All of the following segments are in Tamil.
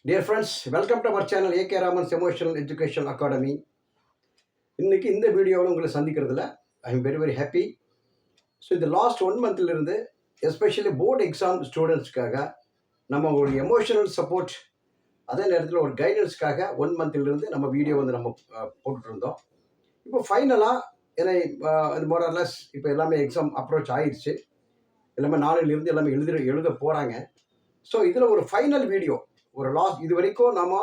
Dear friends, welcome to our channel A.K. Raman's Emotional Education Academy. இன்னைக்கு இந்த வீடியோவில் உங்களை சந்திக்கிறதுல I am very very happy. So இந்த லாஸ்ட் 1 மந்த்லேருந்து எஸ்பெஷலி போர்டு எக்ஸாம் ஸ்டூடெண்ட்ஸ்க்காக நம்ம ஒரு எமோஷனல் சப்போர்ட், அதே நேரத்தில் ஒரு கைடன்ஸ்க்காக 1 மந்த்லேருந்து நம்ம வீடியோ வந்து நம்ம போட்டுட்ருந்தோம். இப்போ ஃபைனலாக ஏன்னா அது மோரலஸ் இப்போ எல்லாமே எக்ஸாம் அப்ரோச் ஆயிடுச்சு. எல்லாமே நாளையிலிருந்து எல்லாமே எழுத போகிறாங்க. ஸோ இதில் ஒரு ஃபைனல் வீடியோ, ஒரு லாஸ்ட் இது வரைக்கும் நம்ம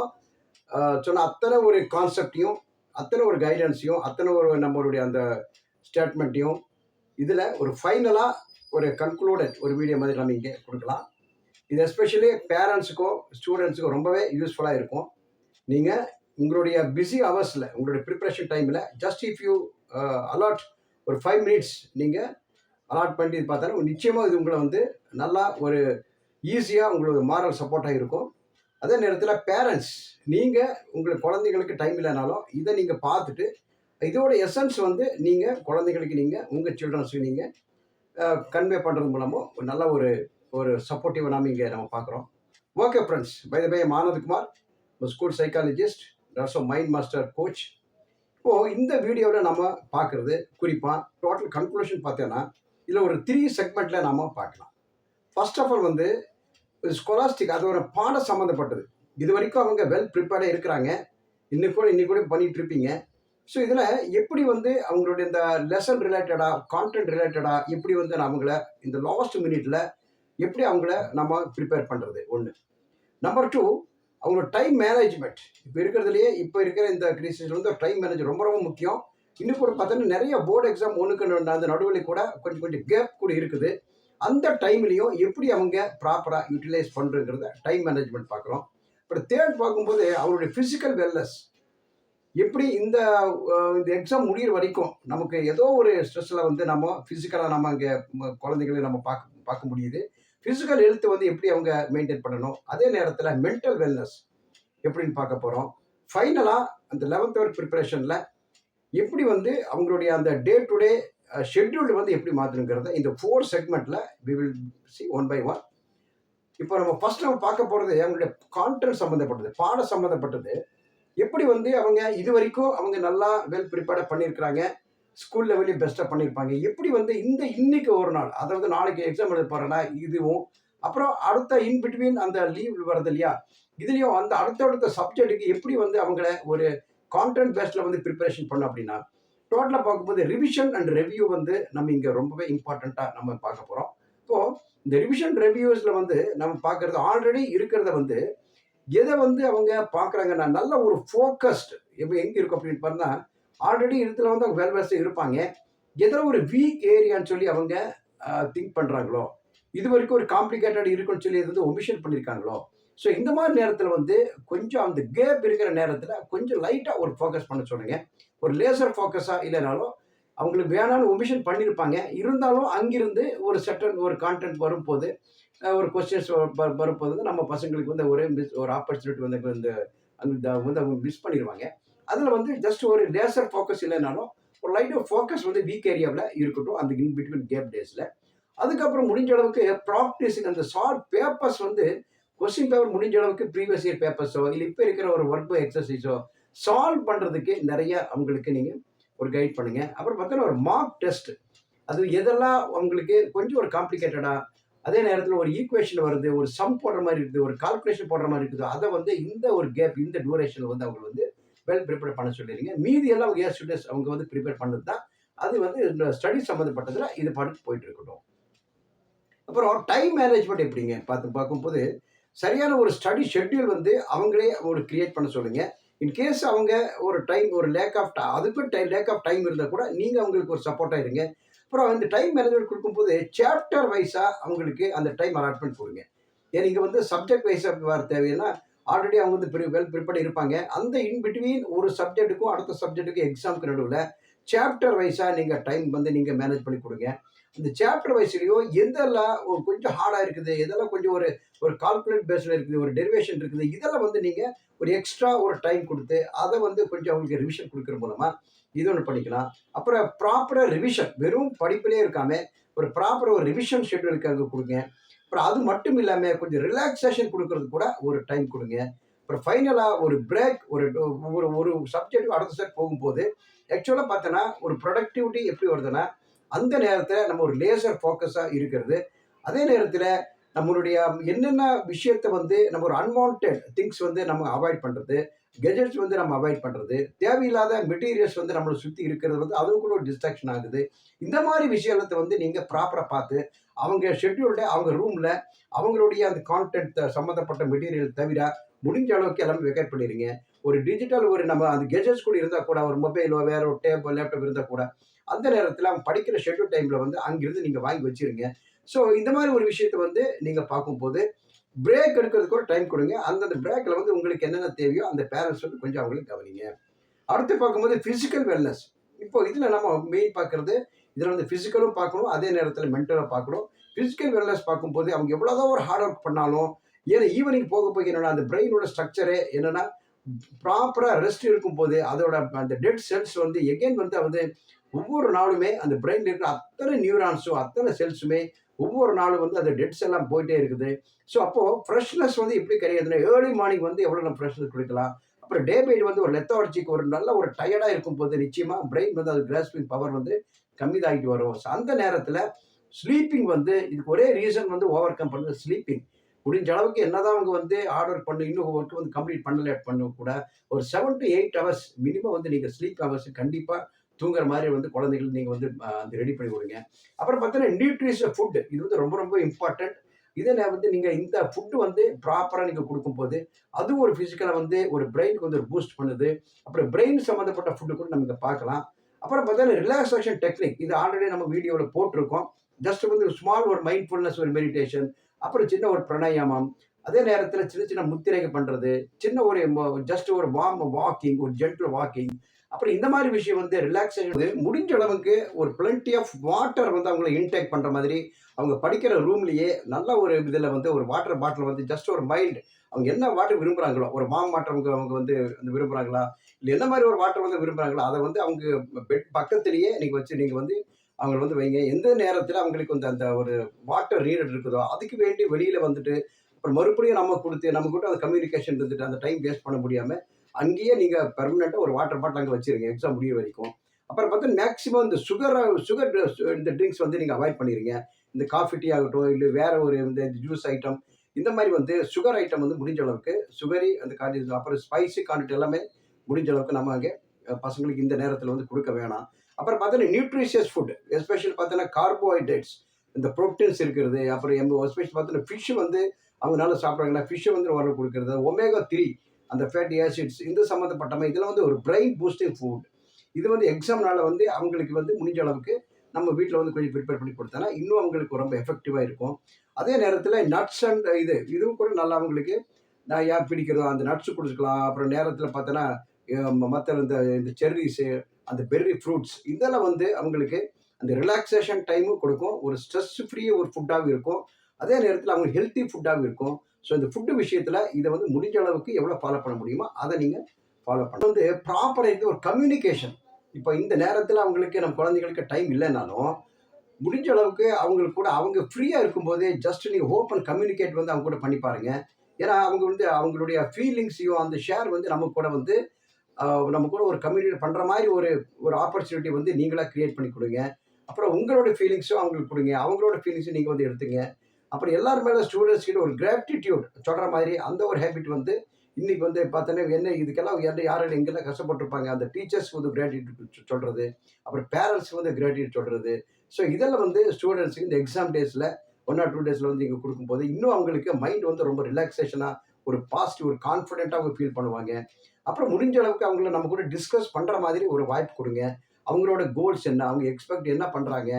சொன்ன அத்தனை ஒரு கான்செப்டையும், அத்தனை ஒரு கைடன்ஸையும், அத்தனை ஒரு நம்மளுடைய அந்த ஸ்டேட்மெண்ட்டையும் இதில் ஒரு ஃபைனலாக ஒரு கன்க்ளூடட் ஒரு வீடியோ மாதிரி நம்ம இங்கே கொடுக்கலாம். இது எஸ்பெஷலி பேரண்ட்ஸுக்கும் ஸ்டூடெண்ட்ஸுக்கும் ரொம்பவே யூஸ்ஃபுல்லாக இருக்கும். நீங்கள் உங்களுடைய பிஸி ஹவர்ஸில், உங்களுடைய ப்ரிப்ரேஷன் டைமில் ஜஸ்ட் இஃப் யூ அலாட் ஒரு 5 மினிட்ஸ் நீங்கள் அலாட் பண்ணி பார்த்தாலும் நிச்சயமாக இது உங்களை வந்து நல்லா ஒரு ஈஸியாக உங்களுக்கு மாரல் சப்போர்ட்டாக இருக்கும். அதே நேரத்தில் பேரண்ட்ஸ், நீங்கள் உங்கள் குழந்தைங்களுக்கு டைம் இல்லைனாலும் இதை நீங்கள் பார்த்துட்டு இதோட எசன்ஸ் வந்து நீங்கள் குழந்தைங்களுக்கு நீங்கள் உங்கள் சில்ட்ரன்ஸுக்கு நீங்கள் கன்வே பண்ணுறது மூலமாக நல்ல ஒரு சப்போர்ட்டிவாக நம்ம பார்க்குறோம். Okay friends, by the by Anandkumar, school psychologist, also mind master coach. இப்போது இந்த வீடியோவில் நம்ம பார்க்குறது குறிப்பாக டோட்டல் கன்க்ளூஷன் பார்த்தோன்னா இதில் ஒரு 3 செக்மெண்ட்டில் நாம் பார்க்கலாம். ஃபர்ஸ்ட் ஆஃப் ஆல் வந்து ஸ்கொலாஸ்டிக், அது ஒரு பாட சம்மந்தப்பட்டது. இது வரைக்கும் அவங்க வெல் ப்ரிப்பேர்டாக இருக்கிறாங்க, இன்னைக்கு கூட பண்ணிகிட்டு இருப்பீங்க. ஸோ இதில் எப்படி வந்து அவங்களுடைய இந்த லெசன் ரிலேட்டடாக, கான்டென்ட் ரிலேட்டடாக எப்படி வந்து அவங்கள இந்த லாஸ்ட் மினிட்ல எப்படி அவங்கள நம்ம ப்ரிப்பேர் பண்ணுறது ஒன்று. நம்பர் 2, அவங்களோட டைம் மேனேஜ்மெண்ட். இப்போ இருக்கிற இந்த கிரிசிஸில் வந்து டைம் மேனேஜ் ரொம்ப ரொம்ப முக்கியம். இன்னும் கூட பார்த்தோன்னா நிறைய போர்டு எக்ஸாம் ஒன்றுக்கு அந்த நடுவில் கூட கொஞ்சம் கேப் கூட இருக்குது. அந்த டைம்லையும் எப்படி அவங்க ப்ராப்பராக யூட்டிலைஸ் பண்ணுறங்கிறத டைம் மேனேஜ்மெண்ட் பார்க்குறோம். அப்புறம் தேர்ட் பார்க்கும்போது அவருடைய ஃபிசிக்கல் வெல்னஸ், எப்படி இந்த எக்ஸாம் முடிகிற வரைக்கும் நமக்கு ஏதோ ஒரு ஸ்ட்ரெஸ்ஸில் வந்து நம்ம ஃபிசிக்கலாக நம்ம இங்கே குழந்தைகளை நம்ம பார்க்க முடியுது. ஃபிசிக்கல் ஹெல்த் வந்து எப்படி அவங்க மெயின்டைன் பண்ணணும், அதே நேரத்தில் மென்டல் வெல்னஸ் எப்படின்னு பார்க்க போகிறோம். ஃபைனலாக அந்த 11th ஹவர் ப்ரிப்பரேஷனில் எப்படி வந்து அவங்களுடைய அந்த டே டு டே ஷெட்யூல்டு வந்து எப்படி மாற்றணுங்கிறத இந்த 4 செக்மெண்ட்டில் we will see one by one. இப்போ நம்ம ஃபர்ஸ்ட் நம்ம பார்க்க போகிறது அவங்களுடைய கான்டென்ட் சம்மந்தப்பட்டது, பாட சம்மந்தப்பட்டது. எப்படி வந்து அவங்க இது வரைக்கும் அவங்க நல்லா வெல் ப்ரிப்பேர்டாக பண்ணியிருக்கிறாங்க, ஸ்கூல் லெவலையும் பெஸ்ட்டாக பண்ணியிருப்பாங்க. எப்படி வந்து இன்னைக்கு ஒரு நாள், அதாவது நாளைக்கு எக்ஸாம் எழுத போகிறேன்னா இதுவும், அப்புறம் அடுத்த இன் பிட்வீன் அந்த லீவ் வருது இல்லையா, இதுலேயும் அந்த அடுத்தடுத்த சப்ஜெக்ட்டுக்கு எப்படி வந்து அவங்கள ஒரு கான்டென்ட் பேஸ்டில் வந்து ப்ரிப்பரேஷன் பண்ணோம் அப்படின்னா, டோட்டலாக பார்க்கும்போது ரிவிஷன் அண்ட் ரெவ்யூ வந்து நம்ம இங்கே ரொம்பவே இம்பார்ட்டண்ட்டாக நம்ம பார்க்க போகிறோம். இப்போது இந்த ரிவிஷன் ரெவ்யூஸில் வந்து நம்ம பார்க்குறது ஆல்ரெடி இருக்கிறத வந்து எதை வந்து அவங்க பார்க்குறாங்கன்னா நல்ல ஒரு ஃபோக்கஸ்டு இப்போ எங்கே இருக்கும் அப்படின்னு பார்த்தா ஆல்ரெடி இடத்துல வந்து அவங்க வெல்வெஸ்டாக இருப்பாங்க. எதில் ஒரு வீக் ஏரியான்னு சொல்லி அவங்க திங்க் பண்ணுறாங்களோ, இது வரைக்கும் ஒரு காம்ப்ளிகேட்டட் இருக்குன்னு சொல்லி இது வந்து ஒமிஷன் பண்ணியிருக்காங்களோ, ஸோ இந்த மாதிரி நேரத்தில் வந்து கொஞ்சம் அந்த கேப் இருக்கிற நேரத்தில் கொஞ்சம் லைட்டாக ஒரு ஃபோக்கஸ் பண்ண சொல்லுங்க. ஒரு லேசர் ஃபோக்கஸாக இல்லைனாலும் அவங்களுக்கு வேணாலும் ஒமிஷன் பண்ணியிருப்பாங்க. இருந்தாலும் அங்கிருந்து ஒரு செட்டன் ஒரு கான்டென்ட் வரும்போது ஒரு கொஸ்டின்ஸ் வரும்போது வந்து நம்ம பசங்களுக்கு வந்து ஒரு ஆப்பர்ச்சுனிட்டி வந்து அந்த வந்து அவங்க மிஸ் பண்ணிடுவாங்க. அதில் வந்து ஜஸ்ட் ஒரு லேசர் ஃபோக்கஸ் இல்லைனாலும் ஒரு லைட்டாக ஃபோக்கஸ் வந்து வீக் ஏரியாவில் இருக்கட்டும் அந்த இன் பிட்வீன் கேப் டேஸில். அதுக்கப்புறம் முடிஞ்ச அளவுக்கு ப்ராக்டிஸிங் அந்த ஷார்ட் பேப்பர்ஸ் வந்து கொஸ்டின் பேப்பர் முடிஞ்ச அளவுக்கு ப்ரீவியஸ் இயர் பேப்பர்ஸோ இல்லை இப்போ இருக்கிற ஒரு ஒர்க் எக்ஸசைஸோ சால்வ் பண்ணுறதுக்கு நிறைய அவங்களுக்கு நீங்கள் ஒரு கைட் பண்ணுங்கள். அப்புறம் பார்த்தோன்னா ஒரு மார்க் டெஸ்ட், அது எதெல்லாம் அவங்களுக்கு கொஞ்சம் ஒரு காம்ப்ளிகேட்டடாக, அதே நேரத்தில் ஒரு ஈக்குவேஷன் வருது, ஒரு சம் போடுற மாதிரி இருக்குது, ஒரு கால்குலேஷன் போடுற மாதிரி இருக்குது, அதை வந்து இந்த ஒரு கேப் இந்த டியூரேஷனில் வந்து அவங்க வந்து வெல் ப்ரிப்பேர் பண்ண சொல்லிடுங்க. மீதி எல்லாம் அவங்க ஸ்டூடெண்ட்ஸ் அவங்க வந்து ப்ரிப்பேர் பண்ணது தான். அது வந்து இந்த ஸ்டடி சம்மந்தப்பட்டதில் இது பாட்டு போயிட்டு இருக்கட்டும். அப்புறம் டைம் மேனேஜ்மெண்ட் எப்படிங்க பார்க்கும்போது சரியான ஒரு ஸ்டடி ஷெட்யூல் வந்து அவங்களே ஒரு கிரியேட் பண்ண சொல்லுங்கள். இன்கேஸ் அவங்க ஒரு டைம் ஒரு லேக் ஆஃப் டைம் இருந்தால் கூட நீங்கள் அவங்களுக்கு ஒரு சப்போர்ட்டாக இருங்க. அப்புறம் அந்த டைம் மேனேஜ்மெண்ட் கொடுக்கும்போது சாப்டர் வைஸாக அவங்களுக்கு அந்த டைம் அலாட்மெண்ட் கொடுங்க. ஏன்னா இங்கே வந்து சப்ஜெக்ட் வைஸாக வர தேவைன்னா ஆல்ரெடி அவங்க வந்து வெல் ப்ரிப்பேர்ட் இருப்பாங்க. அந்த இன் பிட்வீன் ஒரு சப்ஜெக்ட்டுக்கும் அடுத்த சப்ஜெக்ட்டுக்கும் எக்ஸாமுக்கு நடுவில் சாப்டர் வைஸாக நீங்கள் டைம் வந்து நீங்கள் மேனேஜ் பண்ணி கொடுங்க. இந்த சாப்டர் வைஸ்லையும் எதெல்லாம் கொஞ்சம் ஹார்டாக இருக்குது, எதெல்லாம் கொஞ்சம் ஒரு கால்குலேட் பேஸில் இருக்குது, ஒரு டெரிவேஷன் இருக்குது, இதெல்லாம் வந்து நீங்கள் ஒரு எக்ஸ்ட்ரா ஒரு டைம் கொடுத்து அதை வந்து கொஞ்சம் அவங்களுக்கு ரிவிஷன் கொடுக்குற மூலமாக இது ஒன்று பண்ணிக்கலாம். அப்புறம் ப்ராப்பராக ரிவிஷன், வெறும் படிப்பிலே இருக்காமல் ஒரு ப்ராப்பராக ஒரு ரிவிஷன் ஷெட்யூலுக்கு அங்கே கொடுங்க. அப்புறம் அது மட்டும் இல்லாமல் கொஞ்சம் ரிலாக்ஸேஷன் கொடுக்கறது கூட ஒரு டைம் கொடுங்க. அப்புறம் ஃபைனலாக ஒரு பிரேக், ஒரு ஒரு ஒரு சப்ஜெக்ட் அடுத்த செட் போகும்போது ஆக்சுவலாக பார்த்தோன்னா ஒரு ப்ரொடக்டிவிட்டி எப்படி வருதுன்னா, அந்த நேரத்தில் நம்ம ஒரு லேசர் ஃபோக்கஸாக இருக்கிறது. அதே நேரத்தில் நம்மளுடைய என்னென்ன விஷயத்த வந்து நம்ம ஒரு அன்வான்ட் திங்ஸ் வந்து நம்ம அவாய்ட் பண்ணுறது, கெஜெட்ஸ் வந்து நம்ம அவாய்ட் பண்ணுறது, தேவையில்லாத மெட்டீரியல்ஸ் வந்து நம்மளை சுற்றி இருக்கிறது வந்து அதுவும் கூட ஒரு டிஸ்ட்ராக்ஷன் ஆகுது. இந்த மாதிரி விஷயத்தை வந்து நீங்கள் ப்ராப்பராக பார்த்து அவங்க ஷெட்யூல்ட அவங்க ரூமில் அவங்களுடைய அந்த கான்டென்ட் சம்மந்தப்பட்ட மெட்டீரியல் தவிர முடிஞ்ச அளவுக்கு எல்லாமே வெக்கேட் பண்ணிடுங்க. ஒரு டிஜிட்டல் ஒரு நம்ம அந்த கெஜெட்ஸ் கூட இருந்தால் கூட ஒரு மொபைலோ வேற ஒரு டேப் லேப்டாப் இருந்தால் கூட அந்த நேரத்தில் அவங்க படிக்கிற ஷெட்யூல் டைமில் வந்து அங்கிருந்து நீங்கள் வாங்கி வச்சிருங்க. ஸோ இந்த மாதிரி ஒரு விஷயத்தை வந்து நீங்கள் பார்க்கும்போது பிரேக் எடுக்கிறதுக்கு ஒரு டைம் கொடுங்க. அந்தந்த பிரேக்கில் வந்து உங்களுக்கு என்னென்ன தேவையோ அந்த பேரண்ட்ஸ் வந்து கொஞ்சம் அவங்களுக்கு கவனிங்க. அடுத்து பார்க்கும்போது ஃபிசிக்கல் வெல்னஸ். இப்போ இதில் நம்ம மெயின் பார்க்குறது இதில் வந்து ஃபிசிக்கலும் பார்க்கணும், அதே நேரத்தில் மென்டலும் பார்க்கணும். ஃபிசிக்கல் வெல்னஸ் பார்க்கும்போது அவங்க எவ்வளோதான் ஒரு ஹார்ட் ஒர்க் பண்ணாலும் ஏன்னா ஈவினிங் போக போய் என்னன்னா அந்த பிரெயினோட ஸ்ட்ரக்சரே என்னன்னா ப்ராப்பராக ரெஸ்ட் இருக்கும்போது அதோட அந்த டெட் செல்ஸ் வந்து எகெயின் வந்து ஒவ்வொரு நாளுமே அந்த பிரெயின்ல இருக்கிற அத்தனை நியூரான்ஸும் அத்தனை செல்ஸுமே ஒவ்வொரு நாளும் வந்து அந்த டெட்ஸ் எல்லாம் போயிட்டே இருக்குது. ஸோ அப்போது ஃப்ரெஷ்னஸ் வந்து எப்படி கிடையாதுன்னா ஏர்லி மார்னிங் வந்து எவ்வளோ நம்ம ஃப்ரெஷ்னஸ் கொடுக்கலாம். அப்புறம் டே பை வந்து ஒரு லெத்தார்ஜிக்கு ஒரு நல்ல ஒரு டயர்டாக இருக்கும்போது நிச்சயமாக பிரெயின் வந்து அது கிராஸ்பிங் பவர் வந்து கம்மிதாகிட்டு வரும். ஸோ அந்த நேரத்தில் ஸ்லீப்பிங் வந்து இதுக்கு ஒரே ரீசன் வந்து ஓவர் கம் பண்ணுறது ஸ்லீப்பிங். முடிஞ்ச அளவுக்கு என்னதான் அவங்க வந்து ஆர்டர் பண்ணி இன்னும் ஒர்க் வந்து கம்ப்ளீட் பண்ணல பண்ண கூட ஒரு 7 to 8 ஹவர்ஸ் மினிமம் வந்து நீங்கள் ஸ்லீப் ஹவர்ஸ் கண்டிப்பாக தூங்குற மாதிரி வந்து குழந்தைகள் நீங்கள் வந்து அந்த ரெடி பண்ணி கொடுங்க. அப்புறம் பார்த்தீங்கன்னா நியூட்ரிஷியஸ் ஃபுட் இது வந்து ரொம்ப ரொம்ப இம்பார்ட்டன்ட். இதில் வந்து நீங்கள் இந்த ஃபுட்டு வந்து ப்ராப்பராக நீங்கள் கொடுக்கும்போது அதுவும் ஒரு ஃபிசிக்கலாக வந்து ஒரு பிரெயினுக்கு வந்து ஒரு பூஸ்ட் பண்ணுது. அப்புறம் பிரெயின் சம்மந்தப்பட்ட ஃபுட்டு கூட நம்ம இங்கே பார்க்கலாம். அப்புறம் பார்த்தீங்கன்னா ரிலாக்ஸேஷன் டெக்னிக் இது ஆல்ரெடி நம்ம வீடியோவில் போட்டிருக்கோம். ஜஸ்ட் வந்து ஸ்மால் ஒரு மைண்ட்ஃபுல்னஸ் ஒரு மெடிடேஷன், அப்புறம் சின்ன ஒரு பிராணாயாமம், அதே நேரத்தில் சின்ன சின்ன முத்திரைகள் பண்ணுறது, சின்ன ஒரு ஜஸ்ட் ஒரு வாக்கிங், ஒரு ஜென்டில் வாக்கிங், அப்புறம் இந்த மாதிரி விஷயம் வந்து ரிலாக்ஸேஷன் முடிஞ்ச அளவுக்கு ஒரு பிளென்டி ஆஃப் வாட்டர் வந்து அவங்கள இன்டேக் பண்ணுற மாதிரி அவங்க படிக்கிற ரூம்லேயே நல்ல ஒரு இதில் வந்து ஒரு வாட்டர் பாட்டில் வந்து ஜஸ்ட் ஒரு மைல்டு அவங்க என்ன வாட்டர் விரும்புகிறாங்களோ ஒரு வாட்டர் அவங்க வந்து விரும்புகிறாங்களா இல்லை என்ன மாதிரி ஒரு வாட்டர் வந்து விரும்புகிறாங்களோ அதை வந்து அவங்க பெட் பக்கத்துலேயே நீங்கள் வச்சு நீங்கள் வந்து அவங்க வந்து வைங்க. எந்த நேரத்தில் அவங்களுக்கு வந்து அந்த ஒரு வாட்டர் நீட் இருக்குதோ அதுக்கு வேண்டி வெளியில் வந்துட்டு அப்புறம் மறுபடியும் நம்ம கொடுத்து நம்ம கூட அந்த கம்யூனிகேஷன் இருந்துட்டு அந்த டைம் வேஸ்ட் பண்ண முடியாமல் அங்கேயே நீங்கள் பெர்மனெண்ட்டாக ஒரு வாட்டர் பாட்டில் அங்கே வச்சுருங்க எக்ஸாம் முடிய வரைக்கும். அப்புறம் பார்த்தா மேக்ஸிமம் இந்த சுகர் இந்த ட்ரிங்க்ஸ் வந்து நீங்கள் அவாய்ட் பண்ணிடுங்க. இந்த காஃபி டீ ஆகட்டும் இல்லை வேற ஒரு இந்த ஜூஸ் ஐட்டம் இந்த மாதிரி வந்து சுகர் ஐட்டம் வந்து முடிஞ்ச அளவுக்கு சுகரி அந்த கான்டினி அப்புறம் ஸ்பைசி கான்டினி எல்லாமே முடிஞ்ச அளவுக்கு நம்ம அங்கே பசங்களுக்கு இந்த நேரத்தில் வந்து கொடுக்க வேணாம். அப்புறம் பார்த்தோன்னா நியூட்ரிஷியஸ் ஃபுட் எஸ்பெஷல் பார்த்தோன்னா கார்போஹைட்ரேட்ஸ் இந்த ப்ரோட்டீன்ஸ் இருக்கிறது. அப்புறம் எஸ்பெஷல் பார்த்தோன்னா ஃபிஷ் வந்து அவங்க நல்லா சாப்பிட்றாங்கன்னா ஃபிஷ்ஷை வந்து உடம்பு கொடுக்குறது. ஒமேகா 3 அந்த ஃபேட்டி ஆசிட்ஸ் இந்த சம்மந்தப்பட்டமை இதெல்லாம் வந்து ஒரு பிரெயின் பூஸ்டிங் ஃபுட். இது வந்து எக்ஸாம்னால வந்து அவங்களுக்கு வந்து முடிஞ்ச அளவுக்கு நம்ம வீட்டில் வந்து கொஞ்சம் ப்ரிப்பேர் பண்ணி கொடுத்தோன்னா இன்னும் அவங்களுக்கு ரொம்ப எஃபெக்டிவாக இருக்கும். அதே நேரத்தில் நட்ஸ் அண்ட் இதுவும் கூட நல்லா அவங்களுக்கு நான் யார் பிடிக்கிறதோ அந்த நட்ஸு கொடுத்துக்கலாம். அப்புறம் நேரத்தில் பார்த்தோன்னா மற்ற இந்த செர்ரிஸு அந்த பெர்ரி ஃப்ரூட்ஸ் இதெல்லாம் வந்து அவங்களுக்கு அந்த ரிலாக்ஸேஷன் டைமும் கொடுக்கும். ஒரு ஸ்ட்ரெஸ் ஃப்ரீ ஒரு ஃபுட்டாகவும் இருக்கும். அதே நேரத்தில் அவங்க ஹெல்த்தி ஃபுட்டாகவும் இருக்கும். ஸோ இந்த ஃபுட்டு விஷயத்தில் இதை வந்து முடிஞ்ச அளவுக்கு எவ்வளோ ஃபாலோ பண்ண முடியுமோ அதை நீங்கள் ஃபாலோ பண்ண வந்து ப்ராப்பராக ஒரு கம்யூனிகேஷன். இப்போ இந்த நேரத்தில் அவங்களுக்கு நம்ம குழந்தைகளுக்கு டைம் இல்லைனாலும் முடிஞ்ச அளவுக்கு அவங்களுக்கு கூட அவங்க ஃப்ரீயாக இருக்கும்போது ஜஸ்ட் நீங்கள் ஓப்பன் கம்யூனிகேட் வந்து அவங்க கூட பண்ணி பாருங்க. ஏன்னா அவங்க வந்து அவங்களுடைய ஃபீலிங்ஸையும் அந்த ஷேர் வந்து நம்ம கூட வந்து நம்ம கூட ஒரு கம்யூனிகேட் பண்ணுற மாதிரி ஒரு ஆப்பர்ச்சுனிட்டி வந்து நீங்களாக க்ரியேட் பண்ணி கொடுங்க. அப்புறம் உங்களோட ஃபீலிங்ஸும் அவங்களுக்கு கொடுங்க, அவங்களோட ஃபீலிங்ஸும் நீங்கள் வந்து எடுத்துங்க. அப்புறம் எல்லாரும் மேலே ஸ்டூடெண்ட்ஸ் கிட்ட ஒரு கிராட்டிடியூட் சொல்கிற மாதிரி அந்த ஒரு ஹேபிட் வந்து இன்றைக்கி வந்து பார்த்தோன்னா என்ன இதுக்கெல்லாம் யாரும் எங்கெல்லாம் கஷ்டப்பட்டுருப்பாங்க அந்த டீச்சர்ஸ்க்கு வந்து கிராட்டிடியூட் சொல்கிறது, அப்புறம் பேரண்ட்ஸ்க்கு வந்து கிராட்டிடியூட் சொல்கிறது. ஸோ இதெல்லாம் வந்து ஸ்டூடெண்ட்ஸுக்கு இந்த எக்ஸாம் டேஸில் 1 or 2 டேஸில் வந்து நீங்கள் கொடுக்கும்போது இன்னும் அவங்களுக்கு மைண்ட் வந்து ரொம்ப ரிலாக்ஸேஷனாக ஒரு பாசிட்டிவ் ஒரு கான்ஃபிடென்ட்டாக அவங்க ஃபீல் பண்ணுவாங்க. அப்புறம் முடிஞ்ச அளவுக்கு அவங்கள நம்ம கூட டிஸ்கஸ் பண்ணுற மாதிரி ஒரு வாய்ப்பு கொடுங்க. அவங்களோட கோல்ஸ் என்ன, அவங்க எக்ஸ்பெக்ட் என்ன பண்ணுறாங்க,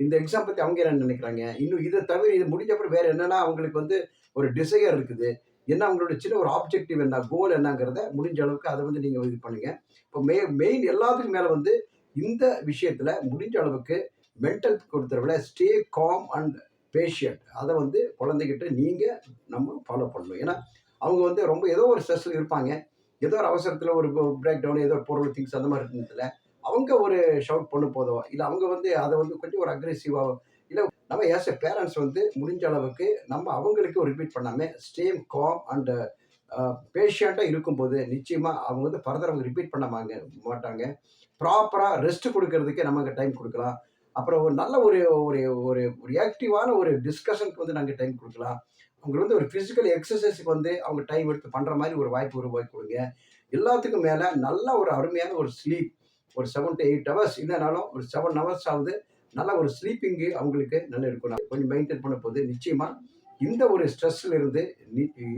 இந்த எக்ஸாம் பற்றி அவங்க என்ன நினைக்கிறாங்க, இன்னும் இதை தவிர இது முடிஞ்ச அப்புறம் வேறு என்னென்னா அவங்களுக்கு வந்து ஒரு டிசையர் இருக்குது, என்ன அவங்களோட சின்ன ஒரு ஆப்ஜெக்டிவ் என்ன, கோல் என்னங்கிறத முடிஞ்ச அளவுக்கு அதை வந்து நீங்கள் இது பண்ணுங்கள். இப்போ மெயின் எல்லாத்துக்கும் மேலே வந்து இந்த விஷயத்தில் முடிஞ்ச அளவுக்கு மென்டல் கொடுத்துறவில ஸ்டே காம் அண்ட் பேஷியன்ட் அதை வந்து குழந்தைகிட்ட நீங்கள் நம்ம ஃபாலோ பண்ணணும். ஏன்னா அவங்க வந்து ரொம்ப ஏதோ ஒரு ஸ்ட்ரெஸ்ஸில் இருப்பாங்க, ஏதோ ஒரு அவசரத்தில் ஒரு பிரேக் டவுன் ஏதோ ஒரு பொருள் திங்ஸ் அந்த மாதிரி இருந்ததில்ல அவங்க ஒரு ஷவுட் பண்ண போதும் இல்லை அவங்க வந்து அதை வந்து கொஞ்சம் ஒரு அக்ரெசிவாக இல்லை நம்ம ஏஸ் எ பேரண்ட்ஸ் வந்து முடிஞ்ச அளவுக்கு நம்ம அவங்களுக்கு ஒரு ரிப்பீட் பண்ணாமல் ஸ்டே காம் அண்ட் பேஷண்ட்டாக இருக்கும்போது நிச்சயமாக அவங்க வந்து ஃபர்தர் அவங்க ரிப்பீட் பண்ண மாட்டாங்க. ப்ராப்பராக ரெஸ்ட் கொடுக்கறதுக்கே நமக்கு டைம் கொடுக்கலாம். அப்புறம் ஒரு நல்ல ஒரு ஒரு ஒரு ஒரு ஆக்டிவான ஒரு டிஸ்கஷனுக்கு வந்து நாங்கள் டைம் கொடுக்கலாம். அவங்க வந்து ஒரு ஃபிசிக்கல் எக்ஸசைஸுக்கு வந்து அவங்க டைம் எடுத்து பண்ணுற மாதிரி ஒரு வாய்ப்பு உருவாக்கி கொடுங்க. எல்லாத்துக்கும் மேலே நல்ல ஒரு அருமையான ஒரு ஸ்லீப், ஒரு 7 to 8 ஹவர்ஸ் இல்லைனாலும் ஒரு 7 ஹவர்ஸ் ஆகுது நல்ல ஒரு ஸ்லீப்பிங்கு அவங்களுக்கு நல்லா இருக்கணும். கொஞ்சம் மெயின்டைன் பண்ண போது நிச்சயமாக இந்த ஒரு ஸ்ட்ரெஸ்ல இருந்து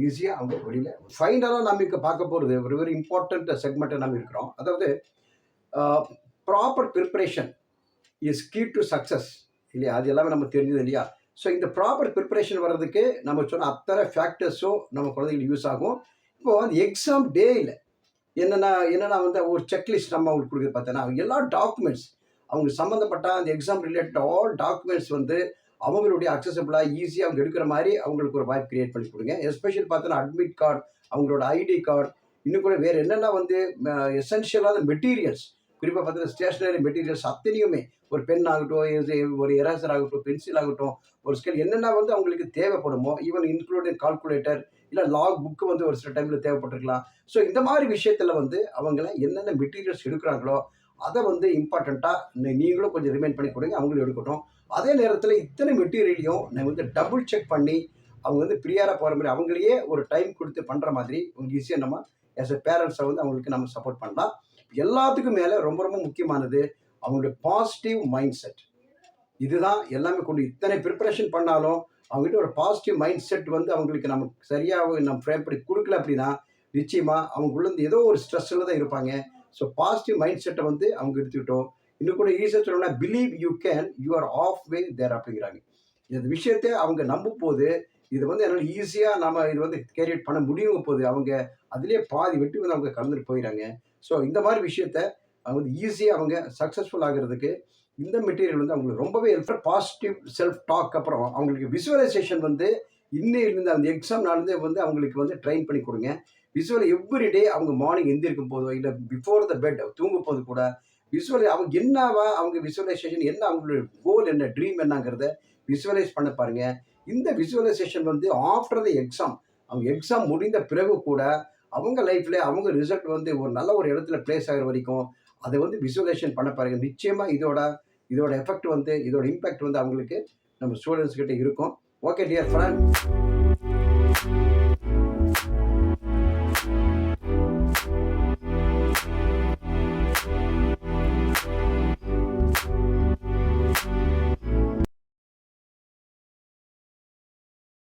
ஈஸியாக அவங்க வெளியில் ஃபைனலாக நம்ம இங்கே பார்க்க போகிறது ஒரு வெரி இம்பார்ட்டண்ட் செக்மெண்ட்டை நம்ம இருக்கிறோம். அதாவது proper preparation is key to success இல்லையா? அது எல்லாமே நம்ம தெரிஞ்சது இல்லையா? ஸோ இந்த ப்ராப்பர் ப்ரிப்பரேஷன் வர்றதுக்கு நம்ம சொன்ன அத்தனை ஃபேக்டர்ஸும் நம்ம குழந்தைங்களுக்கு யூஸ் ஆகும். இப்போது அந்த எக்ஸாம் டேயில் என்னென்னா வந்து ஒரு செக்லிஸ்ட் நம்ம அவங்களுக்கு கொடுக்குறது பார்த்தோன்னா எல்லா டாக்குமெண்ட்ஸ் அவங்களுக்கு சம்மந்தப்பட்ட அந்த எக்ஸாம் ரிலேட்டட் ஆல் டாக்குமெண்ட்ஸ் வந்து அவங்களுடைய அக்சசபிளாக ஈஸியாக அவங்க எடுக்கிற மாதிரி அவங்களுக்கு ஒரு வாய்ப்பு கிரியேட் பண்ணி கொடுங்க. எஸ்பெஷல் பார்த்தோன்னா அட்மிட் கார்டு, அவங்களோட ஐடி கார்டு, இன்னும் கூட வேறு என்னென்ன வந்து எசென்ஷியலான மெட்டீரியல்ஸ், குறிப்பாக பார்த்தீங்கன்னா ஸ்டேஷனரி மெட்டீரியல்ஸ் அத்தனையுமே ஒரு பென் ஆகட்டும், ஒரு எரேசர் ஆகட்டும், பென்சில் ஆகட்டும், ஒரு ஸ்கேல் என்னென்ன வந்து அவங்களுக்கு தேவைப்படுமோ, ஈவன் இன்க்ளூடிங் கால்குலேட்டர் இல்லை லாக் புக்கு வந்து ஒரு சில டைமில் தேவைப்பட்டிருக்கலாம். ஸோ இந்த மாதிரி விஷயத்தில் வந்து அவங்கள என்னென்ன மெட்டீரியல்ஸ் எடுக்கிறாங்களோ அதை வந்து இம்பார்ட்டண்ட்டாக நீங்களும் கொஞ்சம் ரிமைண்ட் பண்ணி கொடுங்க, அவங்களும் எடுக்கட்டும். அதே நேரத்தில் இத்தனை மெட்டீரியலையும் நான் வந்து டபுள் செக் பண்ணி அவங்க வந்து ப்ரியாராக போகிற மாதிரி அவங்களையே ஒரு டைம் கொடுத்து பண்ணுற மாதிரி அவங்க ஈஸியாக நம்ம ஆஸ் எ பேரண்ட்ஸை வந்து அவங்களுக்கு நம்ம சப்போர்ட் பண்ணலாம். எல்லாத்துக்கும் மேலே ரொம்ப ரொம்ப முக்கியமானது அவங்களுடைய பாசிட்டிவ் மைண்ட் செட். இதுதான் எல்லாமே கொண்டு இத்தனை ப்ரிப்பரேஷன் பண்ணாலும் அவங்ககிட்ட ஒரு பாசிட்டிவ் மைண்ட் செட் வந்து அவங்களுக்கு நமக்கு சரியாக நம்ம ஃப்ரேம் பண்ணி கொடுக்கல அப்படின்னா நிச்சயமாக அவங்களுந்து ஏதோ ஒரு ஸ்ட்ரெஸ்ஸில் தான் இருப்பாங்க. ஸோ பாசிட்டிவ் மைண்ட் செட்டை வந்து அவங்க எடுத்துக்கிட்டோம். இன்னும் கூட ஈஸியாக சொல்லணும்னா believe you can, you are half way there அப்படிங்கிறாங்க. இந்த விஷயத்தை அவங்க நம்பும் போது இது வந்து என்னால் ஈஸியாக நம்ம இது வந்து கேரியட் பண்ண முடியும் போது அவங்க அதுலேயே பாதி வெட்டி வந்து அவங்க கலந்துட்டு போயிடறாங்க. ஸோ இந்த மாதிரி விஷயத்த அவங்க வந்து ஈஸியாக அவங்க சக்ஸஸ்ஃபுல் ஆகிறதுக்கு இந்த மெட்டீரியல் வந்து அவங்களுக்கு ரொம்பவே ஹெல்ப். பாசிட்டிவ் செல்ஃப் டாக், அப்புறம் அவங்களுக்கு விசுவலைசேஷன் வந்து இன்னையிலிருந்து அந்த எக்ஸாம் நாளிருந்தே வந்து அவங்களுக்கு வந்து ட்ரெயின் பண்ணி கொடுங்க. விசுவல் எவ்ரிடே அவங்க மார்னிங் எந்திரிக்கும் போதோ இல்லை பிஃபோர் த பெட் தூங்கும் போது கூட விசுவலை அவங்க என்னவா அவங்க விசுவலைசேஷன் என்ன, அவங்களுடைய கோல் என்ன, ட்ரீம் என்னங்கிறத விசுவலைஸ் பண்ண பாருங்க. இந்த விசுவலைசேஷன் வந்து ஆஃப்டர் த எக்ஸாம், அவங்க எக்ஸாம் முடிந்த பிறகு கூட அவங்க லைஃப்பில் அவங்க ரிசல்ட் வந்து ஒரு நல்ல ஒரு இடத்துல பிளேஸ் ஆகிற வரைக்கும் அதை வந்து விசுவலைசேஷன் பண்ண பாருங்க. நிச்சயமாக இதோட எஃபெக்ட் வந்து இதோட இம்பேக்ட் வந்து அவங்களுக்கு நம்ம ஸ்டூடெண்ட்ஸ் கிட்ட இருக்கும். Okay dear friend.